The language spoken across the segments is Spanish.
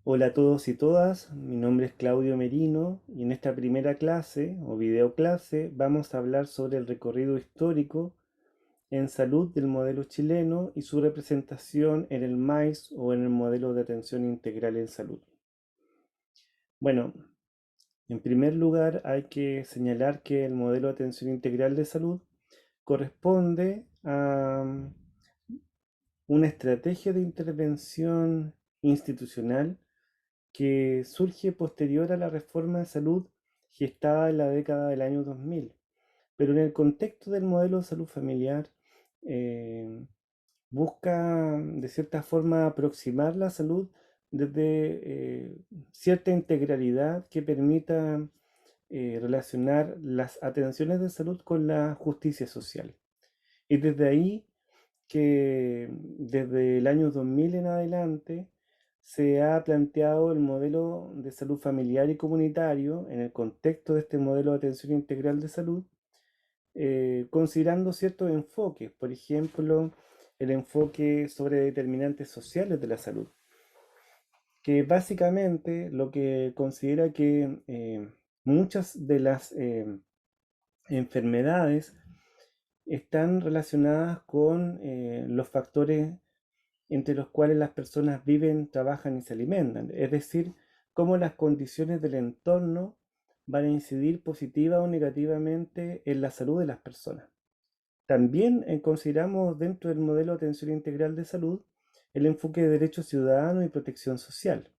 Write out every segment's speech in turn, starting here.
Hola a todos y todas, mi nombre es Claudio Merino y en esta primera clase o videoclase vamos a hablar sobre el recorrido histórico en salud del modelo chileno y su representación en el MAIS o en el modelo de atención integral en salud. Bueno, en primer lugar hay que señalar que el modelo de atención integral de salud corresponde a una estrategia de intervención institucional que surge posterior a la reforma de salud gestada en la década del año 2000, pero en el contexto del modelo de salud familiar eh, busca de cierta forma aproximar la salud desde cierta integralidad que permita relacionar las atenciones de salud con la justicia social. Y desde ahí que desde el año 2000 en adelante se ha planteado el modelo de salud familiar y comunitario en el contexto de este modelo de atención integral de salud, considerando ciertos enfoques, por ejemplo, el enfoque sobre determinantes sociales de la salud, que básicamente lo que considera que muchas de las enfermedades están relacionadas con los factores entre los cuales las personas viven, trabajan y se alimentan, es decir, cómo las condiciones del entorno van a incidir positiva o negativamente en la salud de las personas. También consideramos dentro del modelo de atención integral de salud el enfoque de derechos ciudadanos y protección social.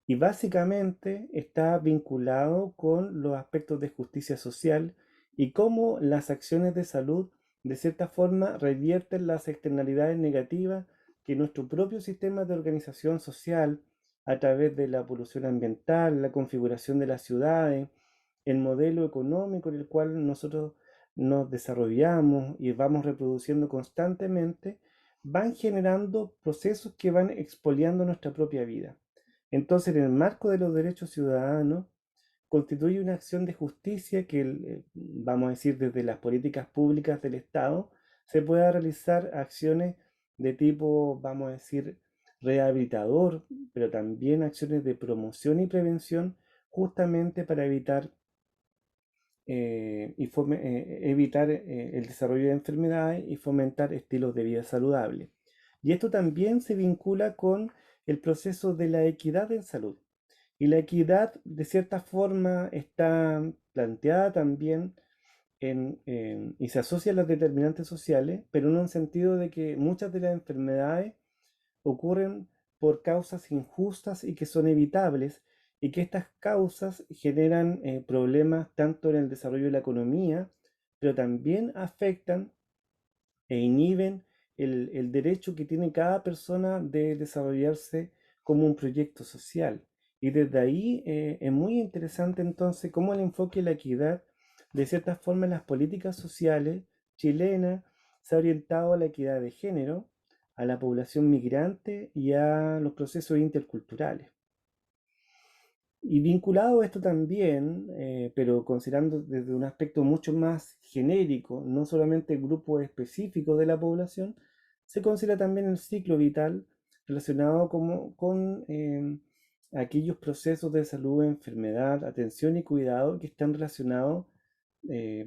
Y básicamente está vinculado con los aspectos de justicia social y cómo las acciones de salud de cierta forma revierten las externalidades negativas que nuestro propio sistema de organización social, a través de la polución ambiental, la configuración de las ciudades, el modelo económico en el cual nosotros nos desarrollamos y vamos reproduciendo constantemente, van generando procesos que van expoliando nuestra propia vida. Entonces, en el marco de los derechos ciudadanos, constituye una acción de justicia que, vamos a decir, desde las políticas públicas del Estado, se pueda realizar acciones de tipo, vamos a decir, rehabilitador, pero también acciones de promoción y prevención, justamente para evitar, evitar el desarrollo de enfermedades y fomentar estilos de vida saludables. Y esto también se vincula con el proceso de la equidad en salud. Y la equidad, de cierta forma, está planteada también y se asocia a las determinantes sociales, pero en un sentido de que muchas de las enfermedades ocurren por causas injustas y que son evitables, y que estas causas generan problemas tanto en el desarrollo de la economía, pero también afectan e inhiben el derecho que tiene cada persona de desarrollarse como un proyecto social. Y desde ahí es muy interesante entonces cómo el enfoque de la equidad, de cierta forma en las políticas sociales chilenas, se ha orientado a la equidad de género, a la población migrante y a los procesos interculturales. Y vinculado a esto también, pero considerando desde un aspecto mucho más genérico, no solamente el grupo específico de la población, se considera también el ciclo vital relacionado con aquellos procesos de salud, enfermedad, atención y cuidado que están relacionados,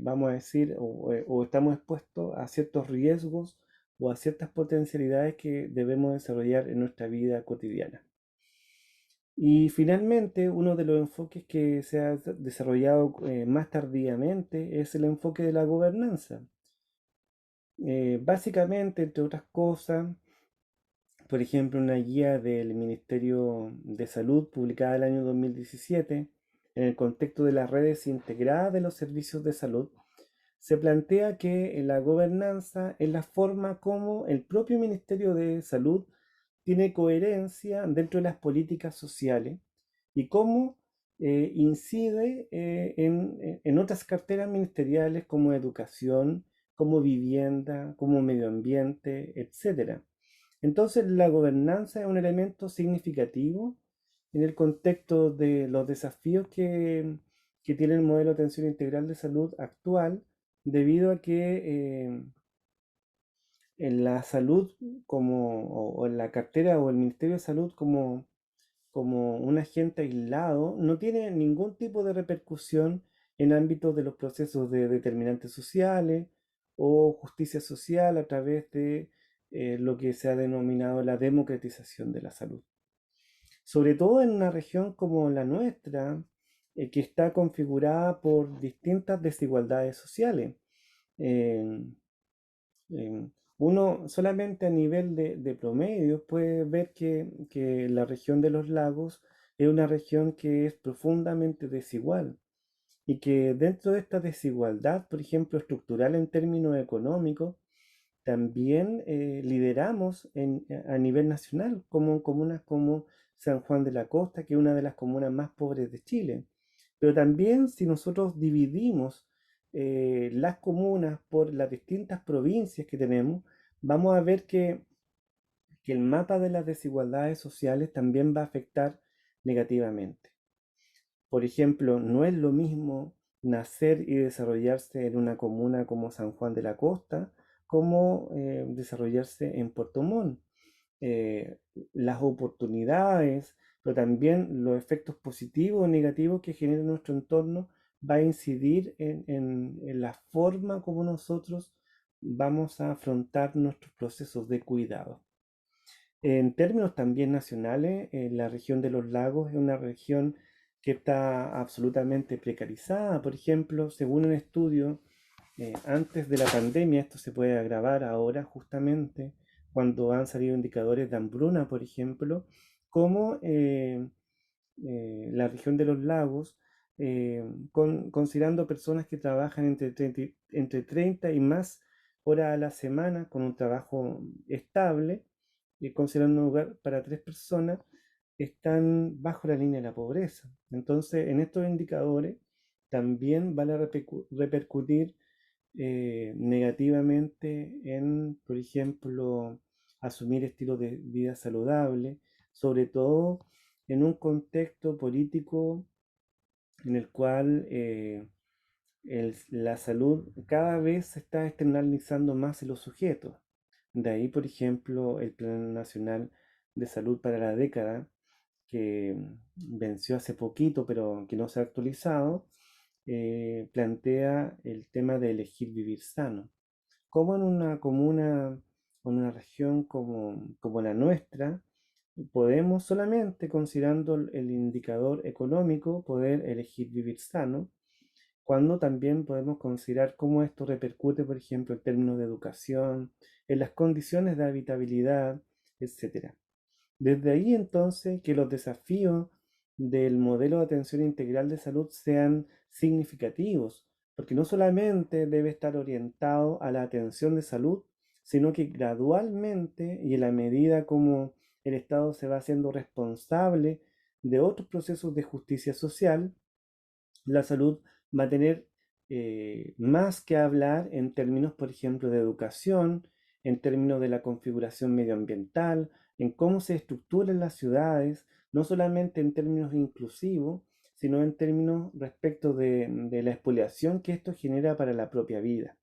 vamos a decir, o estamos expuestos a ciertos riesgos o a ciertas potencialidades que debemos desarrollar en nuestra vida cotidiana. Y finalmente, uno de los enfoques que se ha desarrollado más tardíamente es el enfoque de la gobernanza. Básicamente, entre otras cosas, por ejemplo, una guía del Ministerio de Salud publicada el año 2017, en el contexto de las redes integradas de los servicios de salud, se plantea que la gobernanza es la forma como el propio Ministerio de Salud tiene coherencia dentro de las políticas sociales y cómo incide en otras carteras ministeriales como educación, como vivienda, como medio ambiente, etcétera. Entonces, la gobernanza es un elemento significativo en el contexto de los desafíos que tiene el modelo de atención integral de salud actual, debido a que en la salud o en la cartera o el Ministerio de Salud como como un agente aislado, no tiene ningún tipo de repercusión en ámbitos de los procesos de determinantes sociales o justicia social a través de lo que se ha denominado la democratización de la salud. Sobre todo en una región como la nuestra, que está configurada por distintas desigualdades sociales. Eh, Uno solamente a nivel de promedio puede ver que la región de los lagos es una región que es profundamente desigual y que dentro de esta desigualdad, por ejemplo, estructural en términos económicos, también lideramos a nivel nacional, como comunas como San Juan de la Costa, que es una de las comunas más pobres de Chile. Pero también si nosotros dividimos las comunas por las distintas provincias que tenemos, vamos a ver que el mapa de las desigualdades sociales también va a afectar negativamente. Por ejemplo, no es lo mismo nacer y desarrollarse en una comuna como San Juan de la Costa como desarrollarse en Puerto Montt. Eh, las oportunidades, pero también los efectos positivos o negativos que genera nuestro entorno va a incidir en la forma como nosotros vamos a afrontar nuestros procesos de cuidado. En términos también nacionales, la región de los lagos es una región que está absolutamente precarizada. Por ejemplo, según un estudio, antes de la pandemia, esto se puede agravar ahora justamente cuando han salido indicadores de hambruna, por ejemplo, como la región de los lagos, considerando personas que trabajan entre 30 y más horas a la semana con un trabajo estable, considerando un lugar para 3 personas, están bajo la línea de la pobreza. Entonces, en estos indicadores también van a repercutir negativamente en, por ejemplo, asumir estilos de vida saludable, sobre todo en un contexto político en el cual la salud cada vez se está externalizando más en los sujetos. De ahí, por ejemplo, el Plan Nacional de Salud para la década, que venció hace poquito, pero que no se ha actualizado, plantea el tema de elegir vivir sano. Como en una comuna o en una región como la nuestra, podemos solamente considerando el indicador económico poder elegir vivir sano, cuando también podemos considerar cómo esto repercute, por ejemplo, en términos de educación, en las condiciones de habitabilidad, etcétera. Desde ahí entonces que los desafíos del modelo de atención integral de salud sean significativos, porque no solamente debe estar orientado a la atención de salud, sino que gradualmente y en la medida como el Estado se va haciendo responsable de otros procesos de justicia social, la salud va a tener más que hablar en términos, por ejemplo, de educación, en términos de la configuración medioambiental, en cómo se estructuran las ciudades, no solamente en términos inclusivos, sino en términos respecto de la expoliación que esto genera para la propia vida.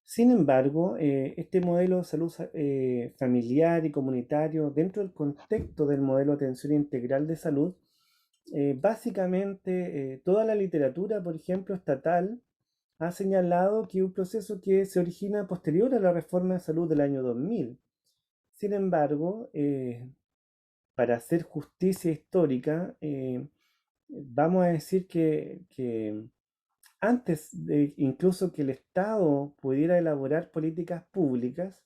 Sin embargo, este modelo de salud familiar y comunitario, dentro del contexto del modelo de atención integral de salud, básicamente toda la literatura, por ejemplo, estatal, ha señalado que es un proceso que se origina posterior a la reforma de salud del año 2000. Sin embargo, para hacer justicia histórica, vamos a decir que antes de incluso que el Estado pudiera elaborar políticas públicas,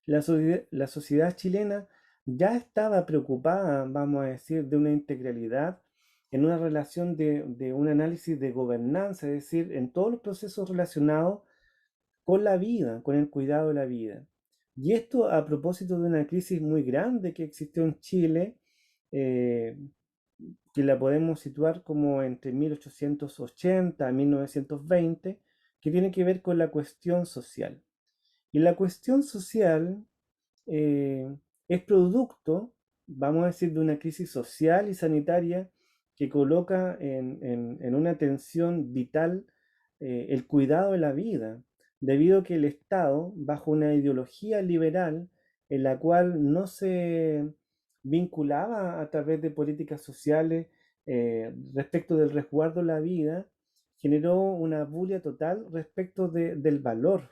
la sociedad chilena ya estaba preocupada, vamos a decir, de una integralidad en una relación de un análisis de gobernanza, es decir, en todos los procesos relacionados con la vida, con el cuidado de la vida. Y esto a propósito de una crisis muy grande que existió en Chile, eh, que la podemos situar como entre 1880 a 1920, que tiene que ver con la cuestión social. Y la cuestión social eh, es producto, vamos a decir, de una crisis social y sanitaria que coloca en una tensión vital el cuidado de la vida, debido a que el Estado, bajo una ideología liberal en la cual vinculaba a través de políticas sociales respecto del resguardo de la vida, generó una bulia total respecto del valor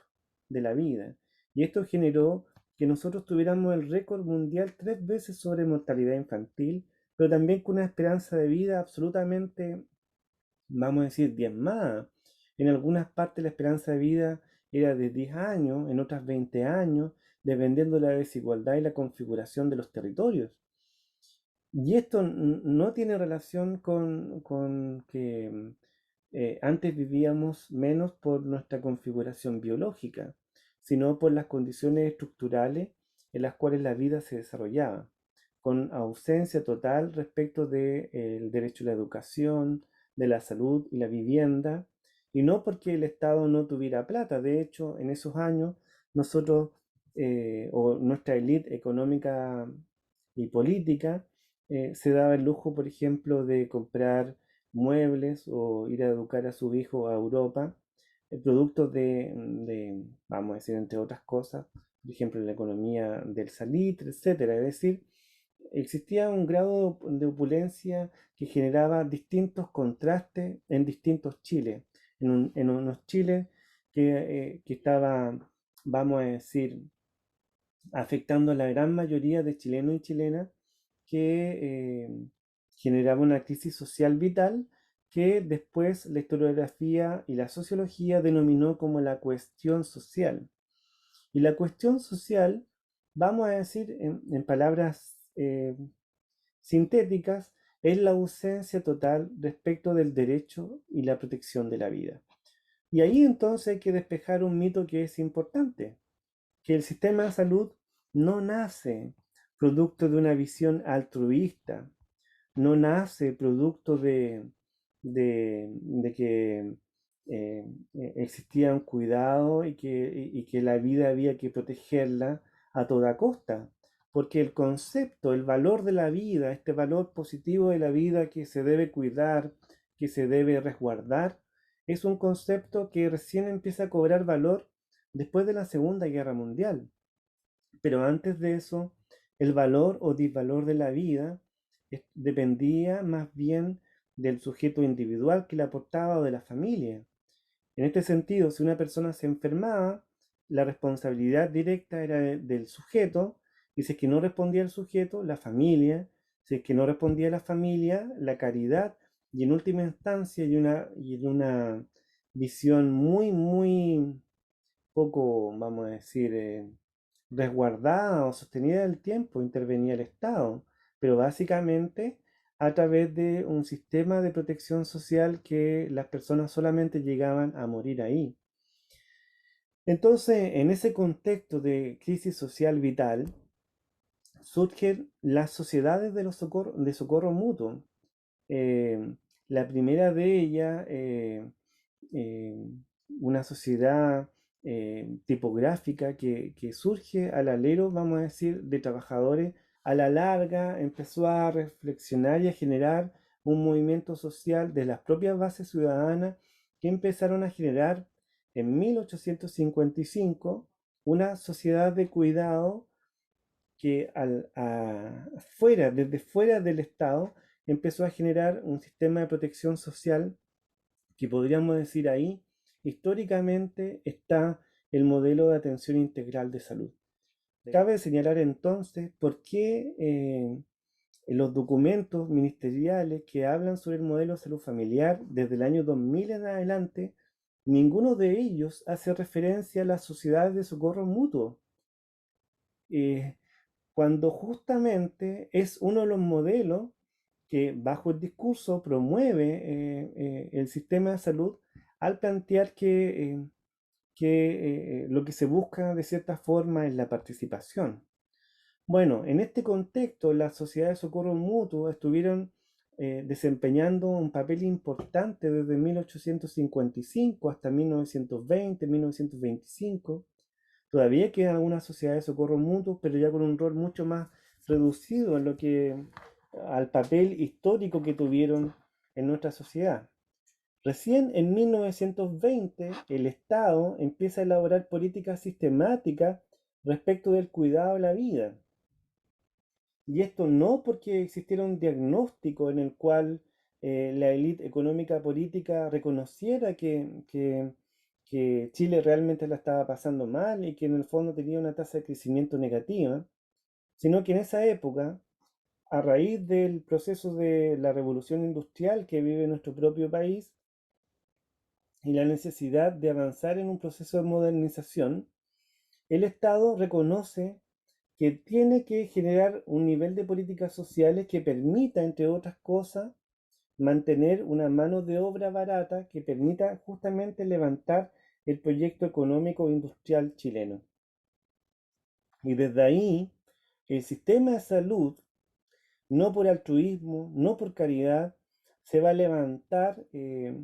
de la vida. Y esto generó que nosotros tuviéramos el récord mundial 3 veces sobre mortalidad infantil, pero también con una esperanza de vida absolutamente, vamos a decir, diezmada. En algunas partes la esperanza de vida era de 10 años, en otras 20 años, dependiendo de la desigualdad y la configuración de los territorios. Y esto no tiene relación con que antes vivíamos menos por nuestra configuración biológica, sino por las condiciones estructurales en las cuales la vida se desarrollaba, con ausencia total respecto del derecho a la educación, de la salud y la vivienda, y no porque el Estado no tuviera plata. De hecho, en esos años nosotros, o nuestra élite económica y política, se daba el lujo, por ejemplo, de comprar muebles o ir a educar a su hijo a Europa, productos vamos a decir, entre otras cosas, por ejemplo, la economía del salitre, etcétera. Es decir, existía un grado de opulencia que generaba distintos contrastes en distintos Chiles. En unos Chiles que estaba, vamos a decir, afectando a la gran mayoría de chilenos y chilenas, que generaba una crisis social vital que después la historiografía y la sociología denominó como la cuestión social. Y la cuestión social, vamos a decir en palabras sintéticas, es la ausencia total respecto del derecho y la protección de la vida. Y ahí entonces hay que despejar un mito que es importante, que el sistema de salud no nace producto de una visión altruista, no nace producto de que existía un cuidado y que la vida había que protegerla a toda costa, porque el concepto, el valor de la vida, este valor positivo de la vida que se debe cuidar, que se debe resguardar, es un concepto que recién empieza a cobrar valor después de la Segunda Guerra Mundial. Pero antes de eso, el valor o disvalor de la vida dependía más bien del sujeto individual que la aportaba o de la familia. En este sentido, si una persona se enfermaba, la responsabilidad directa era del sujeto, y si es que no respondía el sujeto, la familia, si es que no respondía la familia, la caridad, y en última instancia, y en una visión muy, muy poco, vamos a decir, resguardada o sostenida en el tiempo, intervenía el Estado, pero básicamente a través de un sistema de protección social que las personas solamente llegaban a morir ahí. Entonces, en ese contexto de crisis social vital, surgen las sociedades de socorro mutuo. Eh, la primera de ellas, eh, una sociedad tipográfica que surge al alero, vamos a decir, de trabajadores, a la larga empezó a reflexionar y a generar un movimiento social de las propias bases ciudadanas que empezaron a generar en 1855 una sociedad de cuidado que desde fuera del Estado, empezó a generar un sistema de protección social que podríamos decir ahí, históricamente está el modelo de atención integral de salud. Cabe señalar entonces por qué en los documentos ministeriales que hablan sobre el modelo de salud familiar desde el año 2000 en adelante, ninguno de ellos hace referencia a las sociedades de socorro mutuo. Eh, Cuando justamente es uno de los modelos que bajo el discurso promueve el sistema de salud al plantear que lo que se busca de cierta forma es la participación. Bueno, en este contexto las sociedades de socorro mutuo estuvieron desempeñando un papel importante desde 1855 hasta 1920, 1925. Todavía quedan algunas sociedades de socorro mutuo, pero ya con un rol mucho más reducido en lo que al papel histórico que tuvieron en nuestra sociedad. Recién en 1920 el Estado empieza a elaborar políticas sistemáticas respecto del cuidado de la vida. Y esto no porque existiera un diagnóstico en el cual la élite económica política reconociera que Chile realmente la estaba pasando mal y que en el fondo tenía una tasa de crecimiento negativa, sino que en esa época, a raíz del proceso de la revolución industrial que vive nuestro propio país y la necesidad de avanzar en un proceso de modernización, el Estado reconoce que tiene que generar un nivel de políticas sociales que permita, entre otras cosas, mantener una mano de obra barata que permita justamente levantar el proyecto económico e industrial chileno. Y desde ahí, el sistema de salud, no por altruismo, no por caridad, se va a levantar eh,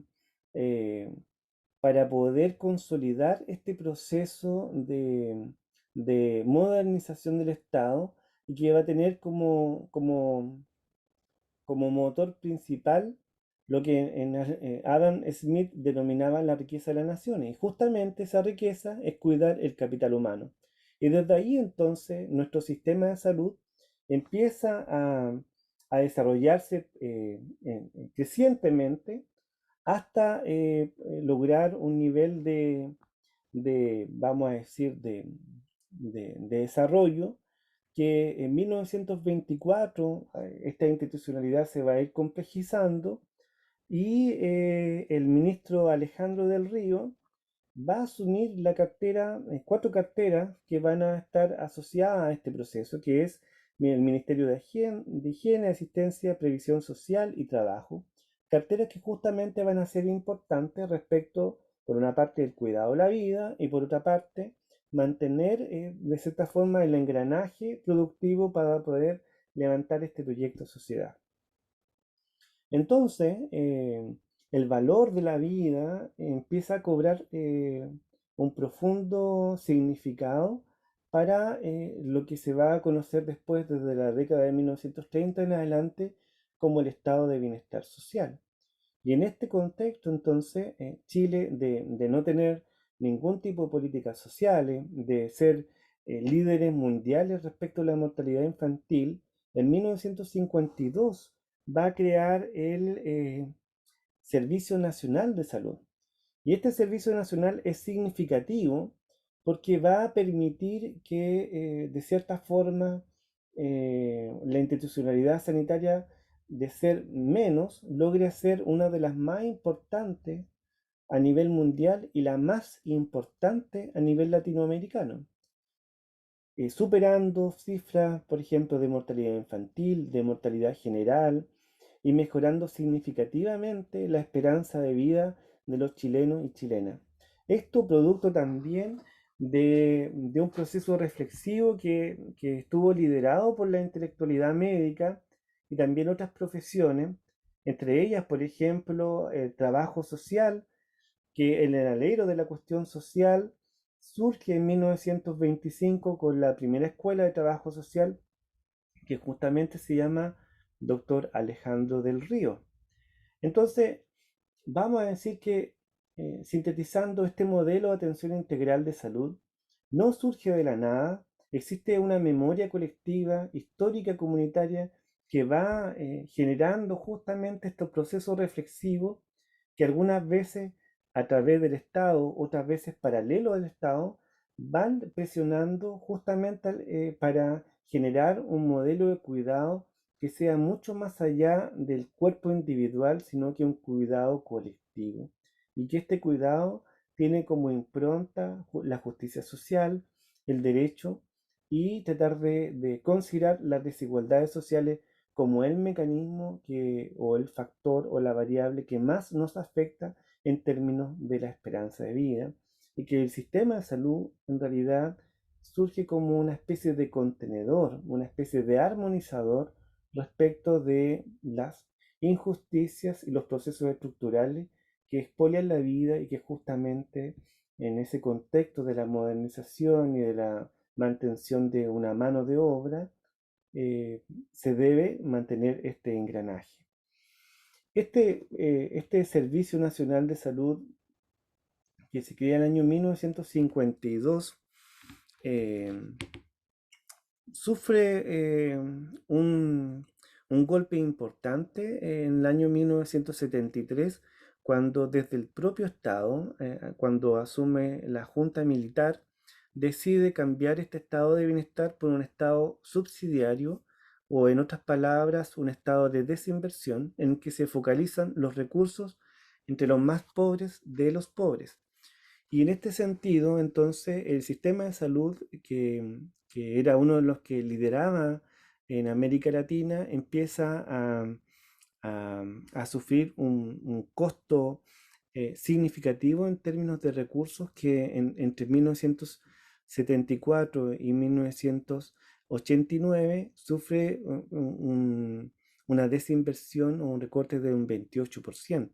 para poder consolidar este proceso de modernización del Estado y que va a tener como motor principal lo que Adam Smith denominaba la riqueza de las naciones. Y justamente esa riqueza es cuidar el capital humano. Y desde ahí entonces nuestro sistema de salud empieza a desarrollarse crecientemente hasta lograr un nivel vamos a decir, de desarrollo que en 1924 esta institucionalidad se va a ir complejizando y el ministro Alejandro del Río va a asumir la cartera, cuatro carteras que van a estar asociadas a este proceso, que es el Ministerio de Higiene, Asistencia, Previsión Social y Trabajo. Carteras que justamente van a ser importantes respecto, por una parte, del cuidado de la vida y por otra parte, mantener de cierta forma el engranaje productivo para poder levantar este proyecto de sociedad. Entonces, el valor de la vida empieza a cobrar un profundo significado para lo que se va a conocer después, desde la década de 1930 en adelante, como el estado de bienestar social. Y en este contexto, entonces, Chile, de no tener ningún tipo de políticas sociales, de ser líderes mundiales respecto a la mortalidad infantil, en 1952 va a crear el Servicio Nacional de Salud. Y este Servicio Nacional es significativo porque va a permitir que, de cierta forma, la institucionalidad sanitaria, de ser menos, logre ser una de las más importantes a nivel mundial y la más importante a nivel latinoamericano, superando cifras, por ejemplo, de mortalidad infantil, de mortalidad general, y mejorando significativamente la esperanza de vida de los chilenos y chilenas. Esto producto también de un proceso reflexivo que estuvo liderado por la intelectualidad médica y también otras profesiones, entre ellas, por ejemplo, el trabajo social, que en el alero de la cuestión social surge en 1925 con la primera escuela de trabajo social, que justamente se llama Doctor Alejandro del Río. Entonces, vamos a decir que, sintetizando, este modelo de atención integral de salud no surge de la nada, existe una memoria colectiva, histórica, comunitaria, que va generando justamente estos procesos reflexivos que algunas veces a través del Estado, otras veces paralelo al Estado, van presionando justamente para generar un modelo de cuidado que sea mucho más allá del cuerpo individual, sino que un cuidado colectivo. Y que este cuidado tiene como impronta la justicia social, el derecho y tratar de considerar las desigualdades sociales como el mecanismo o el factor o la variable que más nos afecta en términos de la esperanza de vida, y que el sistema de salud en realidad surge como una especie de contenedor, una especie de armonizador respecto de las injusticias y los procesos estructurales que expolian la vida y que justamente en ese contexto de la modernización y de la mantención de una mano de obra se debe mantener este engranaje. Este Servicio Nacional de Salud, que se crea en el año 1952, eh, sufre un golpe importante en el año 1973, cuando desde el propio Estado, cuando asume la Junta Militar, decide cambiar este estado de bienestar por un estado subsidiario, o en otras palabras, un estado de desinversión en que se focalizan los recursos entre los más pobres de los pobres. Y en este sentido, entonces, el sistema de salud, que era uno de los que lideraba en América Latina, empieza a sufrir un costo significativo en términos de recursos, que entre 1974 y 1989 sufre una desinversión o un recorte de un 28%.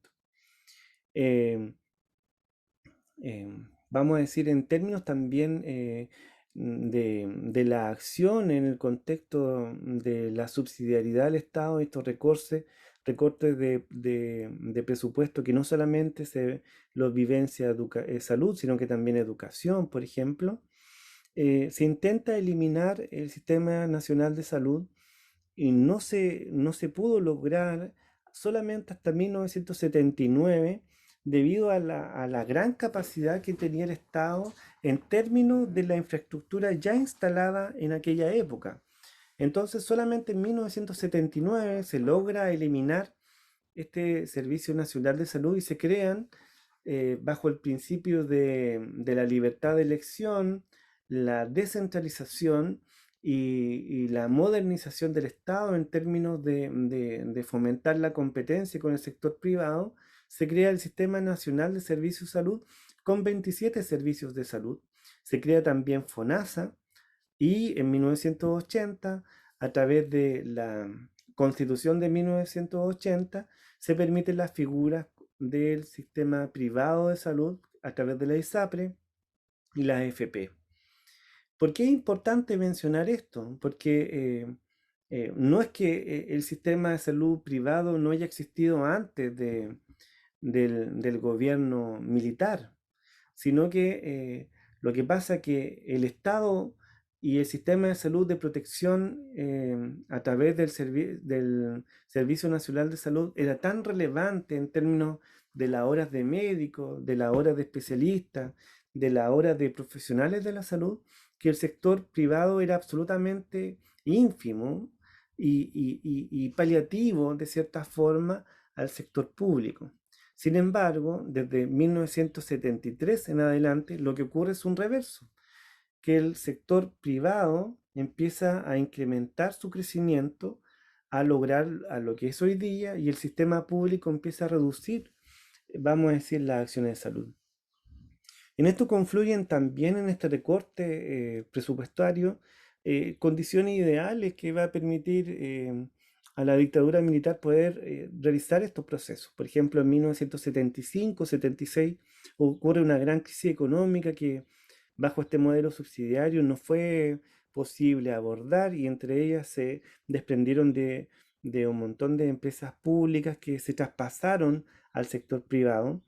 Eh, Vamos a decir, en términos también de la acción en el contexto de la subsidiariedad del Estado, estos recortes de presupuesto que no solamente se los vivencia salud, sino que también educación, por ejemplo, se intenta eliminar el Sistema Nacional de Salud, y no se pudo lograr solamente hasta 1979, debido a la gran capacidad que tenía el Estado en términos de la infraestructura ya instalada en aquella época. Entonces, solamente en 1979 se logra eliminar este Servicio Nacional de Salud y se crean, bajo el principio de la libertad de elección, la descentralización y la modernización del Estado en términos de fomentar la competencia con el sector privado. Se crea el Sistema Nacional de Servicios de Salud con 27 servicios de salud. Se crea también FONASA, y en 1980, a través de la Constitución de 1980, se permiten las figuras del sistema privado de salud a través de la ISAPRE y la AFP. ¿Por qué es importante mencionar esto? Porque no es que el sistema de salud privado no haya existido antes del gobierno militar, sino que lo que pasa es que el Estado y el sistema de salud de protección, a través del Servicio Nacional de Salud, era tan relevante en términos de las horas de médicos, de las horas de especialistas, de las horas de profesionales de la salud, que el sector privado era absolutamente ínfimo y paliativo, de cierta forma, al sector público. Sin embargo, desde 1973 en adelante, lo que ocurre es un reverso, que el sector privado empieza a incrementar su crecimiento, a lograr a lo que es hoy día, y el sistema público empieza a reducir, vamos a decir, las acciones de salud. En esto confluyen también, en este recorte presupuestario, condiciones ideales que va a permitir a la dictadura militar poder realizar estos procesos. Por ejemplo, en 1975-76 ocurre una gran crisis económica que, bajo este modelo subsidiario, no fue posible abordar, y entre ellas se desprendieron de un montón de empresas públicas que se traspasaron al sector privado.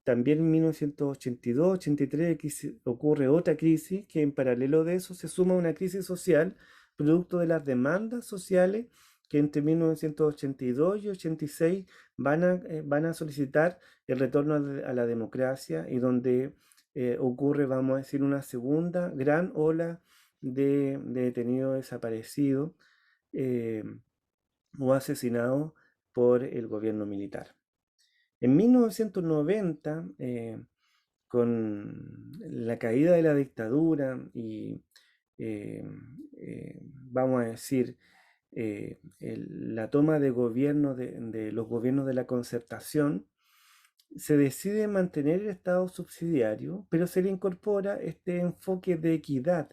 También en 1982-83 ocurre otra crisis, que en paralelo de eso se suma una crisis social, producto de las demandas sociales, que entre 1982 y 86 van a solicitar el retorno a la democracia, y donde ocurre, vamos a decir, una segunda gran ola de detenidos desaparecidos eh, o asesinados por el gobierno militar. En 1990, con la caída de la dictadura y, eh, vamos a decir, la toma de gobierno de los gobiernos de la concertación, se decide mantener el Estado subsidiario, pero se le incorpora este enfoque de equidad.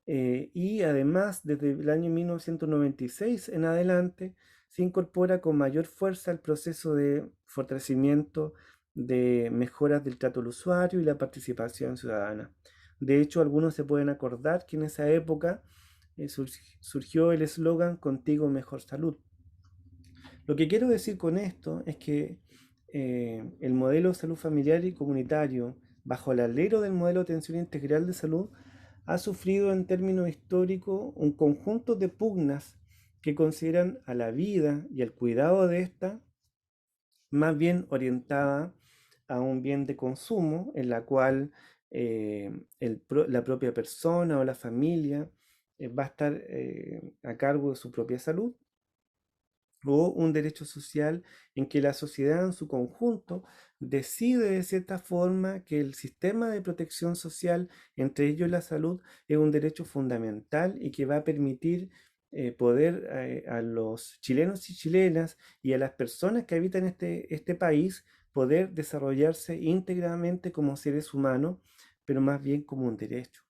Y además, desde el año 1996 en adelante, se incorpora con mayor fuerza el proceso de fortalecimiento de mejoras del trato al usuario y la participación ciudadana. De hecho, algunos se pueden acordar que en esa época surgió el eslogan "Contigo mejor salud". Lo que quiero decir con esto es que el modelo de salud familiar y comunitario, bajo el alero del modelo de atención integral de salud, ha sufrido en términos históricos un conjunto de pugnas que consideran a la vida y el cuidado de esta más bien orientada a un bien de consumo en la cual la propia persona o la familia va a estar a cargo de su propia salud, o un derecho social en que la sociedad en su conjunto decide de cierta forma que el sistema de protección social, entre ellos la salud, es un derecho fundamental y que va a permitir poder a los chilenos y chilenas y a las personas que habitan este país poder desarrollarse íntegramente como seres humanos, pero más bien como un derecho.